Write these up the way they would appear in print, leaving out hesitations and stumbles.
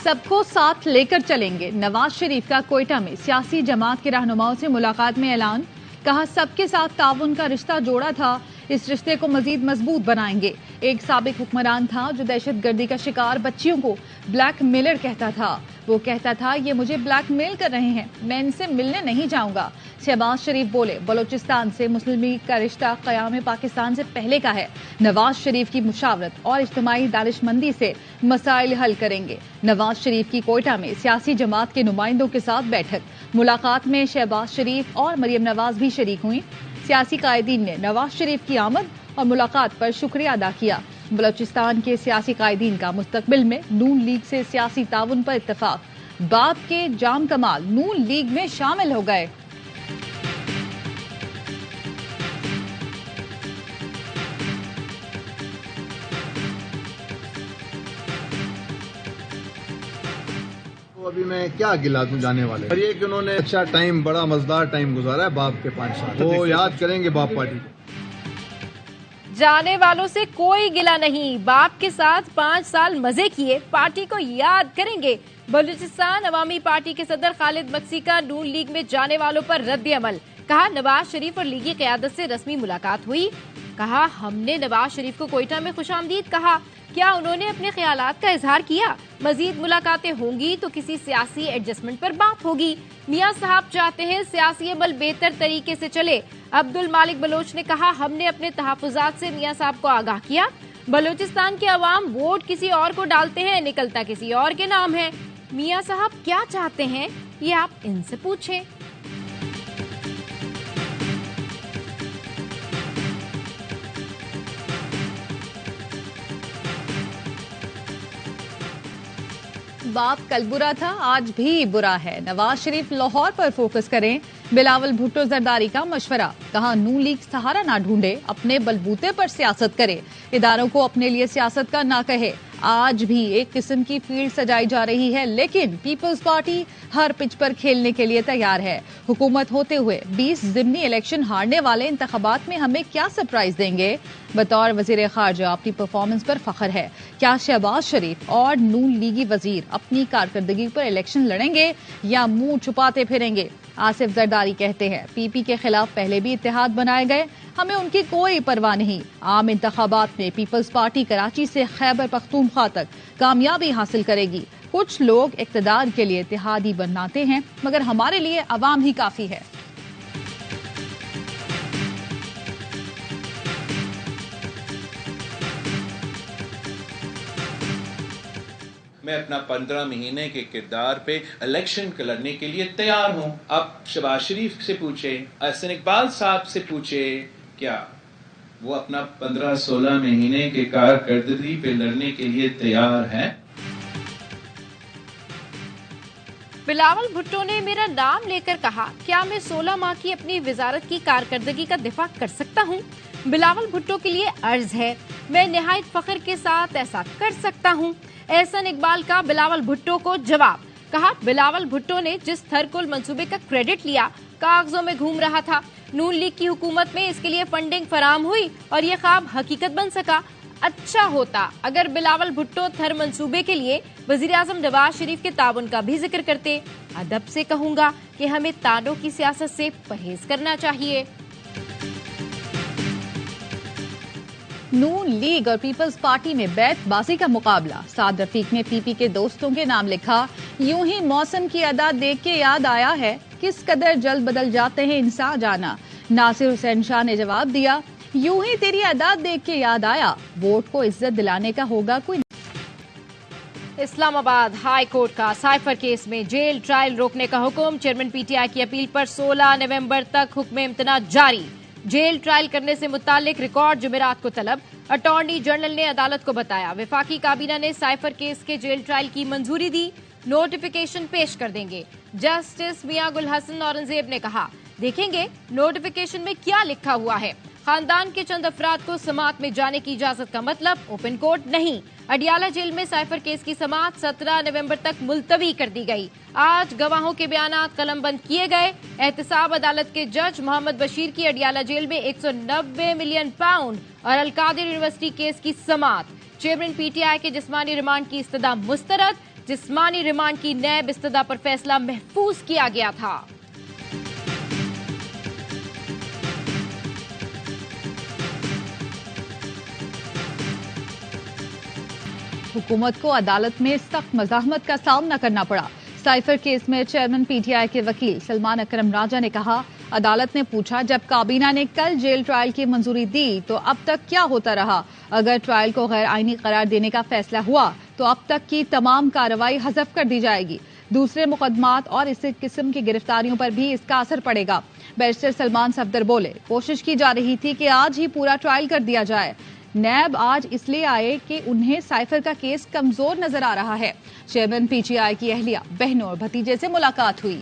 سب کو ساتھ لے کر چلیں گے۔ نواز شریف کا کوئٹہ میں سیاسی جماعت کے رہنماؤں سے ملاقات میں اعلان، کہا سب کے ساتھ تعاون کا رشتہ جوڑا تھا، اس رشتے کو مزید مضبوط بنائیں گے۔ ایک سابق حکمران تھا جو دہشت گردی کا شکار بچیوں کو بلیک میلر کہتا تھا، وہ کہتا تھا یہ مجھے بلیک میل کر رہے ہیں، میں ان سے ملنے نہیں جاؤں گا۔ شہباز شریف بولے بلوچستان سے مسلم لیگ کا رشتہ قیام پاکستان سے پہلے کا ہے، نواز شریف کی مشاورت اور اجتماعی دانش مندی سے مسائل حل کریں گے۔ نواز شریف کی کوئٹہ میں سیاسی جماعت کے نمائندوں کے ساتھ بیٹھک، ملاقات میں شہباز شریف اور مریم نواز بھی شریک ہوئیں۔ سیاسی قائدین نے نواز شریف کی آمد اور ملاقات پر شکریہ ادا کیا۔ بلوچستان کے سیاسی قائدین کا مستقبل میں نون لیگ سے سیاسی تعاون پر اتفاق، باپ کے جام کمال نون لیگ میں شامل ہو گئے۔ ابھی میں کیا گلا دوں جانے والے، اور یہ کہ انہوں نے اچھا ٹائم، بڑا مزدار ٹائم گزارا ہے باپ کے 5 سال، وہ یاد کریں گے باپ پارٹی کو۔ جانے والوں سے کوئی گلہ نہیں، باپ کے ساتھ 5 سال مزے کیے، پارٹی کو یاد کریں گے۔ بلوچستان عوامی پارٹی کے صدر خالد مکسی کا نون لیگ میں جانے والوں پر رد عمل، کہا نواز شریف اور لیگی قیادت سے رسمی ملاقات ہوئی، کہا ہم نے نواز شریف کو کوئٹہ میں خوش آمدید کہا، کیا انہوں نے اپنے خیالات کا اظہار کیا، مزید ملاقاتیں ہوں گی تو کسی سیاسی ایڈجسٹمنٹ پر بات ہوگی۔ میاں صاحب چاہتے ہیں سیاسی عمل بہتر طریقے سے چلے، عبد المالک بلوچ نے کہا ہم نے اپنے تحفظات سے میاں صاحب کو آگاہ کیا، بلوچستان کے عوام ووٹ کسی اور کو ڈالتے ہیں، نکلتا کسی اور کے نام ہے، میاں صاحب کیا چاہتے ہیں یہ آپ ان سے پوچھیں۔ باپ کل برا تھا آج بھی برا ہے، نواز شریف لاہور پر فوکس کریں، بلاول بھٹو زرداری کا مشورہ، کہا نون لیگ سہارا نہ ڈھونڈے، اپنے بلبوتے پر سیاست کرے، اداروں کو اپنے لیے سیاست کا نہ کہے۔ آج بھی ایک قسم کی فیلڈ سجائی جا رہی ہے، لیکن پیپلز پارٹی ہر پچ پر کھیلنے کے لیے تیار ہے۔ حکومت ہوتے ہوئے 20 ضمنی الیکشن ہارنے والے انتخابات میں ہمیں کیا سرپرائز دیں گے؟ بطور وزیر خارجہ اپنی پرفارمنس پر فخر ہے، کیا شہباز شریف اور نون لیگی وزیر اپنی کارکردگی پر الیکشن لڑیں گے یا منہ چھپاتے پھریں گے؟ آصف زرداری کہتے ہیں پی پی کے خلاف پہلے بھی اتحاد بنائے گئے، ہمیں ان کی کوئی پرواہ نہیں، عام انتخابات میں پیپلز پارٹی کراچی سے خیبر پختونخوا تک کامیابی حاصل کرے گی۔ کچھ لوگ اقتدار کے لیے اتحادی بناتے ہیں، مگر ہمارے لیے عوام ہی کافی ہے۔ میں اپنا 15 مہینے کے کردار پہ الیکشن لڑنے کے لیے تیار ہوں۔ اب شہباز شریف سے پوچھے، احسن اقبال صاحب سے پوچھے، کیا وہ اپنا 15-16 مہینے کے کارکردگی پہ لڑنے کے لیے تیار ہیں؟ بلاول بھٹو نے میرا نام لے کر کہا کیا میں 16 ماہ کی اپنی وزارت کی کارکردگی کا دفاع کر سکتا ہوں؟ بلاول بھٹو کے لیے عرض ہے، میں نہایت فخر کے ساتھ ایسا کر سکتا ہوں۔ احسن اقبال کا بلاول بھٹو کو جواب، کہا بلاول بھٹو نے جس تھرکل منصوبے کا کریڈٹ لیا کاغذوں میں گھوم رہا تھا، نون لیگ کی حکومت میں اس کے لیے فنڈنگ فراہم ہوئی اور یہ خواب حقیقت بن سکا۔ اچھا ہوتا اگر بلاول بھٹو تھر منصوبے کے لیے وزیراعظم نواز شریف کے تعاون کا بھی ذکر کرتے۔ ادب سے کہوں گا کہ ہمیں تانوں کی سیاست سے پرہیز کرنا چاہیے۔ نون لیگ اور پیپلز پارٹی میں بیت بازی کا مقابلہ، سعد رفیق نے پی پی کے دوستوں کے نام لکھا، یوں ہی موسم کی ادا دیکھ کے یاد آیا ہے کس قدر جلد بدل جاتے ہیں انسان جانا۔ ناصر حسین شاہ نے جواب دیا، یوں ہی تیری ادا دیکھ کے یاد آیا، ووٹ کو عزت دلانے کا ہوگا کوئی۔ اسلام آباد ہائی کورٹ کا سائفر کیس میں جیل ٹرائل روکنے کا حکم، چیئرمین پی ٹی آئی کی اپیل پر 16 نومبر تک حکم امتناع جاری، جیل ٹرائل کرنے سے متعلق ریکارڈ جمعرات کو طلب، اٹارنی جنرل نے عدالت کو بتایا وفاقی کابینہ نے سائفر کیس کے جیل ٹرائل کی منظوری دی، نوٹیفیکیشن پیش کر دیں گے۔ جسٹس میاں گل حسن اورنگزیب نے کہا، دیکھیں گے نوٹیفیکیشن میں کیا لکھا ہوا ہے، خاندان کے چند افراد کو سماعت میں جانے کی اجازت کا مطلب اوپن کورٹ نہیں۔ اڈیالہ جیل میں سائفر کیس کی سماعت 17 نومبر تک ملتوی کر دی گئی، آج گواہوں کے بیانات قلم بند کیے گئے۔ احتساب عدالت کے جج محمد بشیر کی اڈیالہ جیل میں 190 ملین پاؤنڈ اور القادر یونیورسٹی کیس کی سماعت، چیئرمین پی ٹی آئی کے جسمانی ریمانڈ کی استدعا مسترد، جسمانی ریمانڈ کی نیب استدعا پر فیصلہ محفوظ کیا گیا تھا۔ حکومت کو عدالت میں سخت مزاحمت کا سامنا کرنا پڑا۔ سائفر کیس میں چیئرمین پی ٹی آئی کے وکیل سلمان اکرم راجہ نے کہا، عدالت نے پوچھا جب کابینہ نے کل جیل ٹرائل کی منظوری دی تو اب تک کیا ہوتا رہا؟ اگر ٹرائل کو غیر آئینی قرار دینے کا فیصلہ ہوا تو اب تک کی تمام کارروائی حذف کر دی جائے گی۔ دوسرے مقدمات اور اس قسم کی گرفتاریوں پر بھی اس کا اثر پڑے گا۔ بیرسٹر سلمان صفدر بولے، کوشش کی جا رہی تھی کہ آج ہی پورا ٹرائل کر دیا جائے۔ نیب آج اس لیے آئے کہ انہیں سائفر کا کیس کمزور نظر آ رہا ہے۔ چیئرمین پی ٹی آئی کی اہلیہ، بہنوں اور بھتیجے سے ملاقات ہوئی۔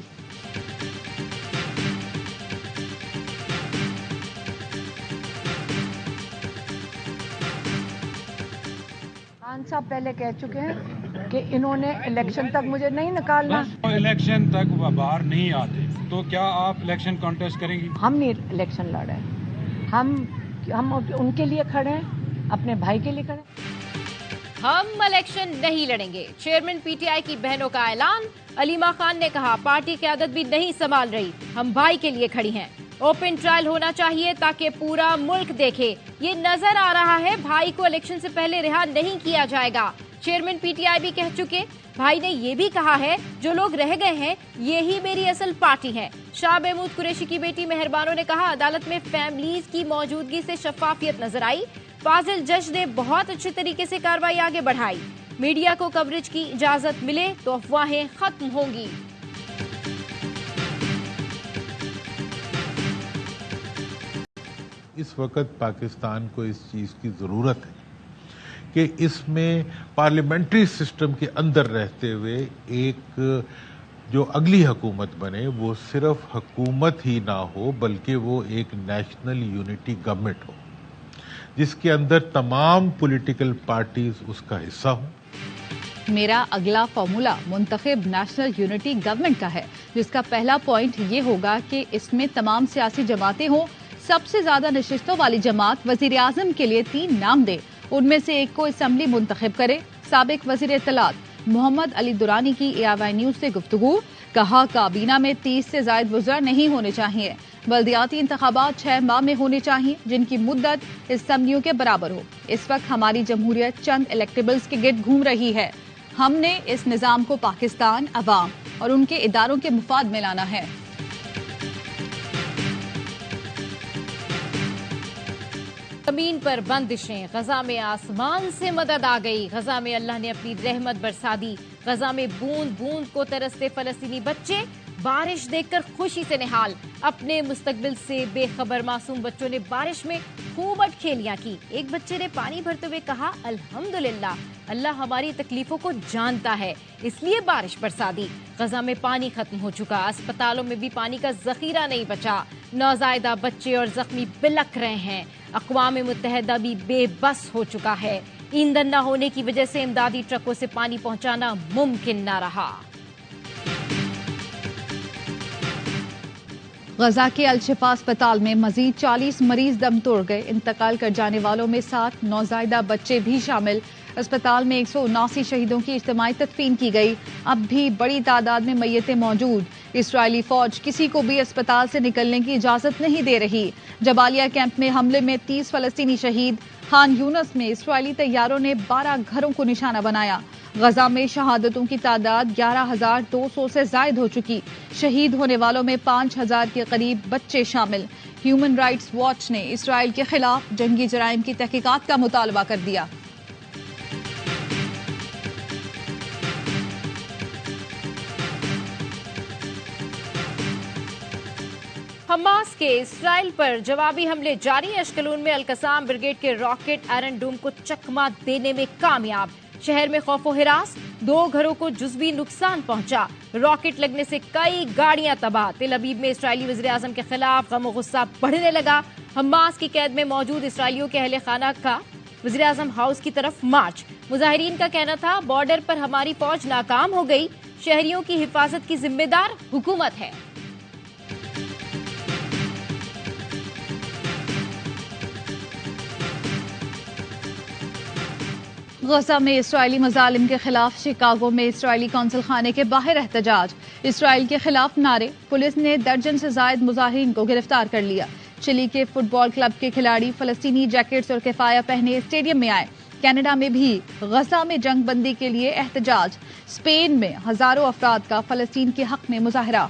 خان صاحب پہلے کہہ چکے ہیں کہ انہوں نے الیکشن تک مجھے نہیں نکالنا۔ الیکشن تک وہ باہر نہیں آتے تو کیا آپ الیکشن کانٹیسٹ کریں گی؟ ہم نہیں الیکشن لڑ رہے ہیں، ہم ان کے لیے کھڑے ہیں، اپنے بھائی کے لیے کھڑے ہیں۔ ہم الیکشن نہیں لڑیں گے، چیئرمین پی ٹی آئی کی بہنوں کا اعلان۔ علیمہ خان نے کہا، پارٹی قیادت بھی نہیں سنبھال رہی، ہم بھائی کے لیے کھڑی ہیں۔ اوپن ٹرائل ہونا چاہیے تاکہ پورا ملک دیکھے۔ یہ نظر آ رہا ہے بھائی کو الیکشن سے پہلے رہا نہیں کیا جائے گا۔ چیئرمین پی ٹی آئی بھی کہہ چکے، بھائی نے یہ بھی کہا ہے جو لوگ رہ گئے ہیں یہی میری اصل پارٹی ہے۔ شاہ محمود قریشی کی بیٹی مہربانوں نے کہا، عدالت میں فیملیز کی موجودگی سے شفافیت نظر آئی۔ فاضل جج نے بہت اچھے طریقے سے کارروائی آگے بڑھائی۔ میڈیا کو کوریج کی اجازت ملے تو افواہیں ختم ہوں گی۔ اس وقت پاکستان کو اس چیز کی ضرورت ہے کہ اس میں پارلیمنٹری سسٹم کے اندر رہتے ہوئے ایک جو اگلی حکومت بنے وہ صرف حکومت ہی نہ ہو بلکہ وہ ایک نیشنل یونٹی گورنمنٹ ہو جس کے اندر تمام پولیٹیکل پارٹیز اس کا حصہ ہوں۔ میرا اگلا فارمولا منتخب نیشنل یونٹی گورنمنٹ کا ہے، جس کا پہلا پوائنٹ یہ ہوگا کہ اس میں تمام سیاسی جماعتیں ہوں۔ سب سے زیادہ نشستوں والی جماعت وزیر اعظم کے لیے 3 نام دے، ان میں سے ایک کو اسمبلی منتخب کرے۔ سابق وزیر اطلاعات محمد علی درانی کی ARY نیوز سے گفتگو، کہا کابینہ میں 30 سے زائد وزراء نہیں ہونے چاہیے۔ بلدیاتی انتخابات 6 ماہ میں ہونے چاہیے جن کی مدت اسمبلیوں کے برابر ہو۔ اس وقت ہماری جمہوریت چند الیکٹیبلز کے گرد گھوم رہی ہے۔ ہم نے اس نظام کو پاکستان، عوام اور ان کے اداروں کے مفاد میں لانا ہے۔ زمین پر بندشیں، غزہ میں آسمان سے مدد آ گئی۔ غزہ میں اللہ نے اپنی رحمت برسا دی۔ غزہ میں بوند بوند کو ترستے فلسطینی بچے بارش دیکھ کر خوشی سے نہال۔ اپنے مستقبل سے بے خبر معصوم بچوں نے بارش میں خوب اٹکھیلیاں کی۔ ایک بچے نے پانی بھرتے ہوئے کہا، الحمدللہ، اللہ ہماری تکلیفوں کو جانتا ہے اس لیے بارش برسا دی۔ غزہ میں پانی ختم ہو چکا، اسپتالوں میں بھی پانی کا ذخیرہ نہیں بچا۔ نوزائیدہ بچے اور زخمی بلک رہے ہیں۔ اقوام متحدہ بھی بے بس ہو چکا ہے۔ ایندھن نہ ہونے کی وجہ سے امدادی ٹرکوں سے پانی پہنچانا ممکن نہ رہا۔ غزہ کے الشفا اسپتال میں مزید 40 مریض دم توڑ گئے۔ انتقال کر جانے والوں میں 7 نوزائیدہ بچے بھی شامل۔ اسپتال میں 179 شہیدوں کی اجتماعی تدفین کی گئی۔ اب بھی بڑی تعداد میں میتیں موجود۔ اسرائیلی فوج کسی کو بھی اسپتال سے نکلنے کی اجازت نہیں دے رہی۔ جبالیہ کیمپ میں حملے میں 30 فلسطینی شہید۔ خان یونس میں اسرائیلی طیاروں نے 12 گھروں کو نشانہ بنایا۔ غزہ میں شہادتوں کی تعداد 11,200 سے زائد ہو چکی۔ شہید ہونے والوں میں 5,000 کے قریب بچے شامل۔ ہیومن رائٹس واچ نے اسرائیل کے خلاف جنگی جرائم کی تحقیقات کا مطالبہ کر دیا۔ حماس کے اسرائیل پر جوابی حملے جاری۔ اشکلون میں القسام بریگیڈ کے راکٹ آئرن ڈوم کو چکما دینے میں کامیاب۔ شہر میں خوف و ہراس، 2 گھروں کو جزوی نقصان پہنچا۔ راکٹ لگنے سے کئی گاڑیاں تباہ۔ تل ابیب میں اسرائیلی وزیراعظم کے خلاف غم و غصہ بڑھنے لگا۔ حماس کی قید میں موجود اسرائیلیوں کے اہل خانہ کا وزیراعظم ہاؤس کی طرف مارچ۔ مظاہرین کا کہنا تھا، بارڈر پر ہماری فوج ناکام ہو گئی، شہریوں کی حفاظت کی ذمہ دار حکومت ہے۔ غزہ میں اسرائیلی مظالم کے خلاف شکاگو میں اسرائیلی قونصل خانے کے باہر احتجاج، اسرائیل کے خلاف نعرے، پولیس نے درجن سے زائد مظاہرین کو گرفتار کر لیا۔ چلی کے فٹ بال کلب کے کھلاڑی فلسطینی جیکٹس اور کفایہ پہنے اسٹیڈیم میں آئے۔ کینیڈا میں بھی غزہ میں جنگ بندی کے لیے احتجاج، اسپین میں ہزاروں افراد کا فلسطین کے حق میں مظاہرہ۔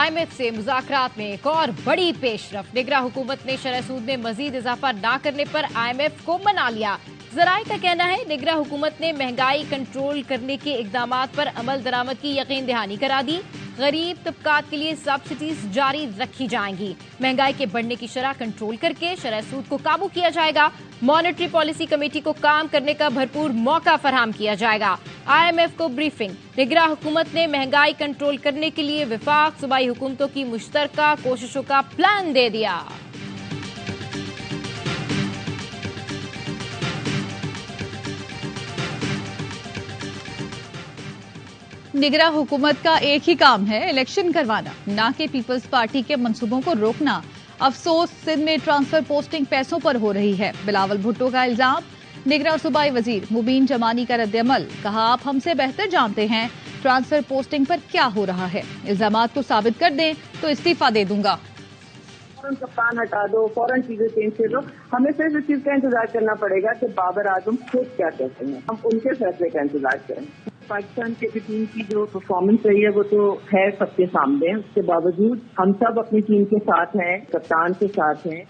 IMF سے مذاکرات میں ایک اور بڑی پیش رفت، نگراں حکومت نے شرح سود میں مزید اضافہ نہ کرنے پر IMF کو منا لیا۔ ذرائع کا کہنا ہے نگراں حکومت نے مہنگائی کنٹرول کرنے کے اقدامات پر عمل درآمد کی یقین دہانی کرا دی، غریب طبقات کے لیے سبسڈیز جاری رکھی جائیں گی، مہنگائی کے بڑھنے کی شرح کنٹرول کر کے شرح سود کو قابو کیا جائے گا، مانیٹری پالیسی کمیٹی کو کام کرنے کا بھرپور موقع فراہم کیا جائے گا۔ IMF کو بریفنگ، نگراں حکومت نے مہنگائی کنٹرول کرنے کے لیے وفاق صوبائی حکومتوں کی مشترکہ کوششوں کا پلان دے دیا۔ نگراں حکومت کا ایک ہی کام ہے الیکشن کروانا، نہ کہ پیپلز پارٹی کے منصوبوں کو روکنا۔ افسوس سندھ میں ٹرانسفر پوسٹنگ پیسوں پر ہو رہی ہے، بلاول بھٹو کا الزام۔ نگراں صوبائی وزیر مبین جمانی کا رد عمل، کہا آپ ہم سے بہتر جانتے ہیں ٹرانسفر پوسٹنگ پر کیا ہو رہا ہے، الزامات کو ثابت کر دیں تو استعفیٰ دے دوں گا۔ فوراً کپتان ہٹا دو، فوراً چیزیں چینج کر دو، ہمیں صرف اس چیز کا انتظار کرنا پڑے گا کہ بابر اعظم خود کیا کہتے ہیں، ہم ان کے فیصلے کا انتظار کریں۔ پاکستان کے ٹیم کی جو پرفارمنس رہی ہے وہ تو ہے سب کے سامنے، اس کے باوجود ہم سب اپنی ٹیم کے ساتھ ہیں، کپتان کے ساتھ ہیں۔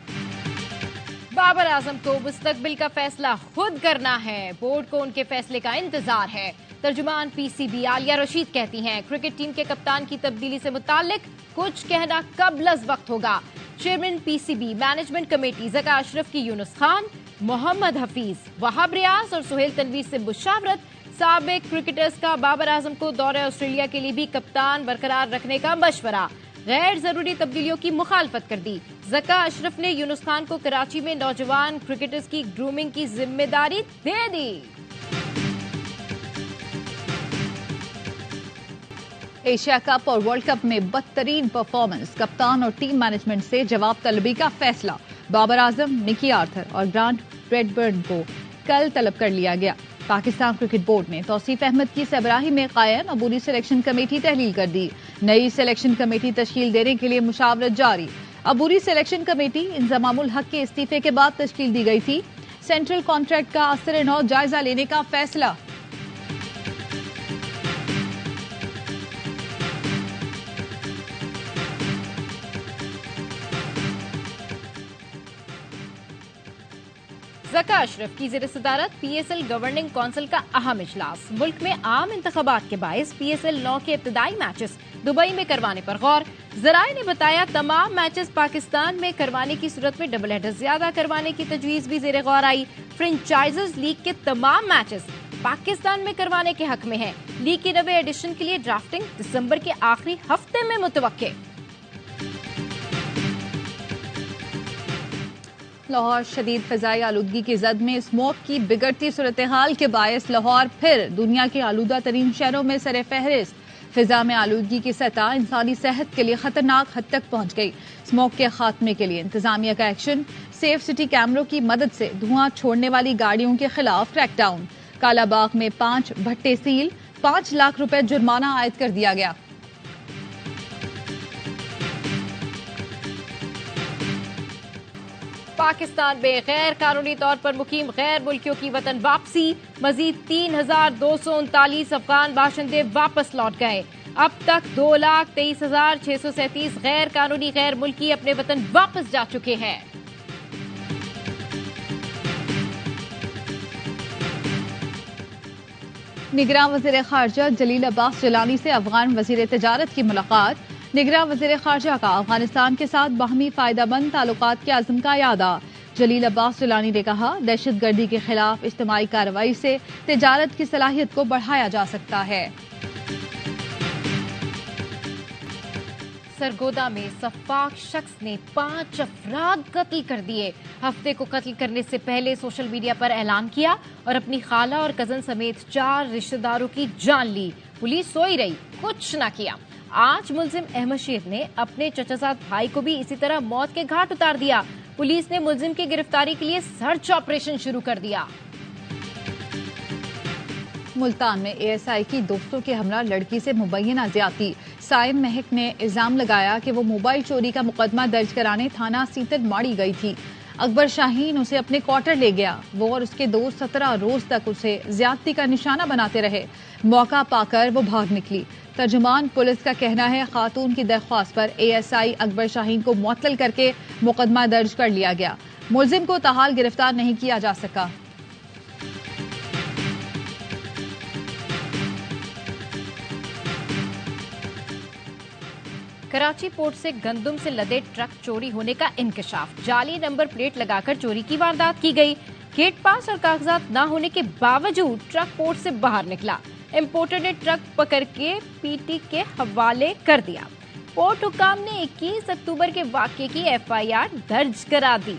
بابر اعظم کو مستقبل کا فیصلہ خود کرنا ہے، بورڈ کو ان کے فیصلے کا انتظار ہے۔ ترجمان PCB عالیہ رشید کہتی ہیں کرکٹ ٹیم کے کپتان کی تبدیلی سے متعلق کچھ کہنا قبل از وقت ہوگا۔ Chairman PCB management committee Zaka Ashraf کی یونس خان، محمد حفیظ، وہاب ریاض اور سہیل تنویر سے مشاورت۔ سابق کرکٹرز کا بابر اعظم کو دورہ آسٹریلیا کے لیے بھی کپتان برقرار رکھنے کا مشورہ، غیر ضروری تبدیلیوں کی مخالفت کر دی۔ ذکا اشرف نے یونس خان کو کراچی میں نوجوان کرکٹرز کی گرومنگ کی ذمہ داری دے دی۔ ایشیا کپ اور ورلڈ کپ میں بدترین پرفارمنس، کپتان اور ٹیم مینجمنٹ سے جواب طلبی کا فیصلہ، بابر اعظم، نکی آرتھر اور گرانٹ ریڈبرن کو کل طلب کر لیا گیا۔ پاکستان کرکٹ بورڈ نے توصیف احمد کی سربراہی میں قائم عبوری سلیکشن کمیٹی تحلیل کر دی، نئی سلیکشن کمیٹی تشکیل دینے کے لیے مشاورت جاری۔ عبوری سلیکشن کمیٹی انضمام الحق کے استعفے کے بعد تشکیل دی گئی تھی، سینٹرل کانٹریکٹ کا اثر نو جائزہ لینے کا فیصلہ۔ ذکا اشرف کی زیر صدارت PSL گورننگ کونسل کا اہم اجلاس، ملک میں عام انتخابات کے باعث PSL 9 کے ابتدائی میچز دبئی میں کروانے پر غور۔ ذرائع نے بتایا تمام میچز پاکستان میں کروانے کی صورت میں ڈبل ہیڈر زیادہ کروانے کی تجویز بھی زیر غور آئی۔ فرنچائزز لیگ کے تمام میچز پاکستان میں کروانے کے حق میں ہیں۔ لیگ کی نویں ایڈیشن کے لیے ڈرافٹنگ دسمبر کے آخری ہفتے میں متوقع۔ لاہور شدید فضائی آلودگی کی زد میں اسموگ کی بگڑتی صورتحال کے باعث لاہور پھر دنیا کے آلودہ ترین شہروں میں سر فہرست۔ فضا میں آلودگی کی سطح انسانی صحت کے لیے خطرناک حد تک پہنچ گئی۔ اسموگ کے خاتمے کے لیے انتظامیہ کا ایکشن، سیف سٹی کیمروں کی مدد سے دھواں چھوڑنے والی گاڑیوں کے خلاف کریک ڈاؤن۔ کالا باغ میں 5 بھٹے سیل، 5 لاکھ روپے جرمانہ عائد کر دیا گیا۔ پاکستان میں غیر قانونی طور پر مقیم غیر ملکیوں کی وطن واپسی، مزید 3239 افغان باشندے واپس لوٹ گئے۔ اب تک 2,23,637 غیر قانونی غیر ملکی اپنے وطن واپس جا چکے ہیں۔ نگراں وزیر خارجہ جلیل عباس جیلانی سے افغان وزیر تجارت کی ملاقات۔ نگراں وزیر خارجہ کا افغانستان کے ساتھ باہمی فائدہ مند تعلقات کے عزم کا اعادہ۔ جلیل عباس جیلانی نے کہا دہشت گردی کے خلاف اجتماعی کارروائی سے تجارت کی صلاحیت کو بڑھایا جا سکتا ہے۔ سرگودا میں سفاک شخص نے 5 افراد قتل کر دیے۔ ہفتے کو قتل کرنے سے پہلے سوشل میڈیا پر اعلان کیا اور اپنی خالہ اور کزن سمیت 4 رشتہ داروں کی جان لی۔ پولیس سوئی رہی، کچھ نہ کیا۔ آج ملزم احمد شیخ نے اپنے چچا بھائی کو بھی اسی طرح موت کے گھاٹ اتار دیا. پولیس نے ملزم کی گرفتاری کے لیے سرچ آپریشن شروع کر دیا. ملتان میں اے ایس آئی کی دوستوں کے ہمراہ لڑکی سے مبینہ زیادتی. سائم مہک نے الزام لگایا کہ وہ موبائل چوری کا مقدمہ درج کرانے تھانہ سیتر ماڑی گئی تھی. اکبر شاہین اسے اپنے کوارٹر لے گیا. وہ اور اس کے دوست 17 روز تک اسے زیادتی کا نشانہ بناتے رہے. موقع پا کر وہ بھاگ نکلی. ترجمان پولیس کا کہنا ہے خاتون کی درخواست پر اے ایس آئی اکبر شاہین کو معطل کر کے مقدمہ درج کر لیا گیا. ملزم کو تاحال گرفتار نہیں کیا جا سکا. کراچی پورٹ سے گندم سے لدے ٹرک چوری ہونے کا انکشاف. جعلی نمبر پلیٹ لگا کر چوری کی واردات کی گئی. گیٹ پاس اور کاغذات نہ ہونے کے باوجود ٹرک پورٹ سے باہر نکلا. امپورٹر نے ٹرک پکڑ کے پی ٹی کے حوالے کر دیا. پورٹ حکام نے 21 اکتوبر کے واقعے کی ایف آئی آر درج کرا دی.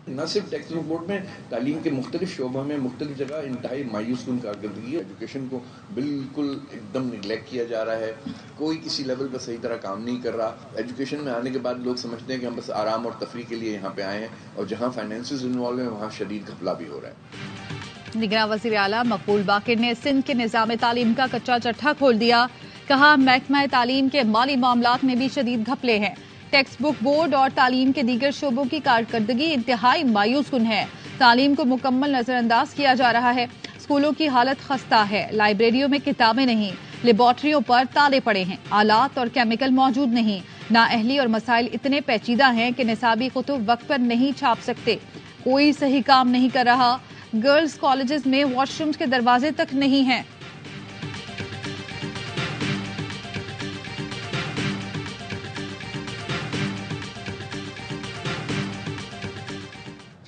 نہ صرف ٹیکسٹائل بورڈ میں تعلیم کے مختلف شعبوں میں مختلف جگہ انتہائی مایوس کن کارکردگی ہے. ایجوکیشن کو بالکل ایک دم نگلیکٹ کیا جا رہا ہے. کوئی کسی لیول پہ صحیح طرح کام نہیں کر رہا. ایجوکیشن میں آنے کے بعد لوگ سمجھتے ہیں کہ ہم بس آرام اور تفریح کے لیے یہاں پہ آئے ہیں اور جہاں فائنینسز انوالو ہیں وہاں شدید گھپلا بھی ہو رہا ہے. نگراں وزیر اعلیٰ مقبول باقر نے سندھ کے نظام تعلیم کا کچا چٹھا کھول دیا. کہا محکمہ تعلیم کے مالی معاملات میں بھی شدید گھپلے ہیں. ٹیکسٹ بک بورڈ اور تعلیم کے دیگر شعبوں کی کارکردگی انتہائی مایوس کن ہے. تعلیم کو مکمل نظر انداز کیا جا رہا ہے. اسکولوں کی حالت خستہ ہے. لائبریریوں میں کتابیں نہیں. لیبارٹریوں پر تالے پڑے ہیں. آلات اور کیمیکل موجود نہیں. نااہلی اور مسائل اتنے پیچیدہ ہیں کہ نصابی کتب وقت پر نہیں چھاپ سکتے. کوئی صحیح کام نہیں کر رہا. گرلز کالجز میں واش رومز کے دروازے تک نہیں ہیں.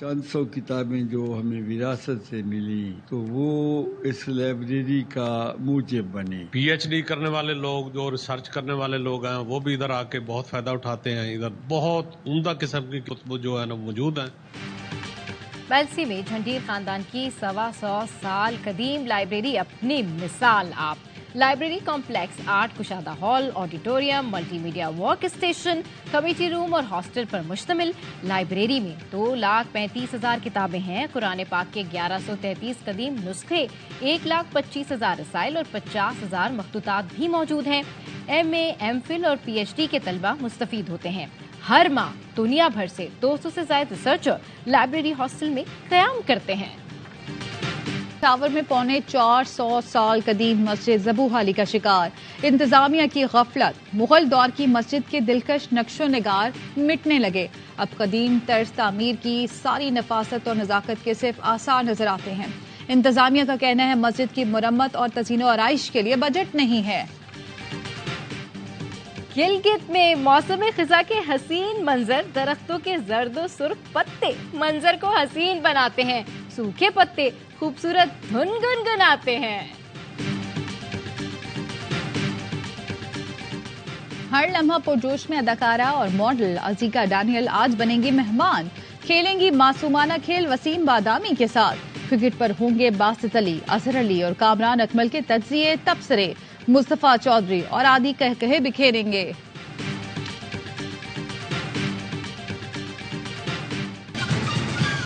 چند سو کتابیں جو ہمیں وراثت سے ملی تو وہ اس لائبریری کا موجب بنے. پی ایچ ڈی کرنے والے لوگ جو ریسرچ کرنے والے لوگ ہیں وہ بھی ادھر آ کے بہت فائدہ اٹھاتے ہیں. ادھر بہت عمدہ قسم کی کتب جو ہے نا موجود ہیں. بیلسی میں جھنڈیر خاندان کی 125 سال قدیم لائبریری اپنی مثال آپ. لائبریری کمپلیکس 8 کشادہ ہال، auditorium, multi media work station, committee room اور ہاسٹل پر مشتمل. لائبریری میں 2,35,000 کتابیں ہیں. قرآن پاک کے 1133 قدیم نسخے، 1,25,000 رسائل اور 50,000 مخطوطات بھی موجود ہیں. ایم اے، ایم فل اور پی ایچ ڈی کے طلبہ مستفید ہوتے ہیں. ہر ماہ دنیا بھر سے 200 سے زائد ریسرچر لائبریری ہاسٹل میں قیام کرتے ہیں. پشاور میں 450 سال قدیم مسجد زبوحالی کا شکار. انتظامیہ کی غفلت. مغل دور کی مسجد کے دلکش نقش و نگار مٹنے لگے. اب قدیم طرز تعمیر کی ساری نفاست اور نزاکت کے صرف آثار نظر آتے ہیں. انتظامیہ کا کہنا ہے مسجد کی مرمت اور تزئین و آرائش کے لیے بجٹ نہیں ہے. گلگت میں موسم خزاں کے حسین منظر. درختوں کے زرد و سرخ پتے منظر کو حسین بناتے ہیں. سوکھے پتے خوبصورت دھن گنگناتے ہیں. ہر لمحہ پرجوش میں اداکارہ اور ماڈل عزیکا ڈینیل آج بنیں گی مہمان. کھیلیں گی معصومانہ کھیل وسیم بادامی کے ساتھ. کرکٹ پر ہوں گے باسط علی، اظہر علی اور کامران اکمل کے تجزیے تبصرے. مصطفیٰ چودھری اور عادی کہکہے بکھیریں گے.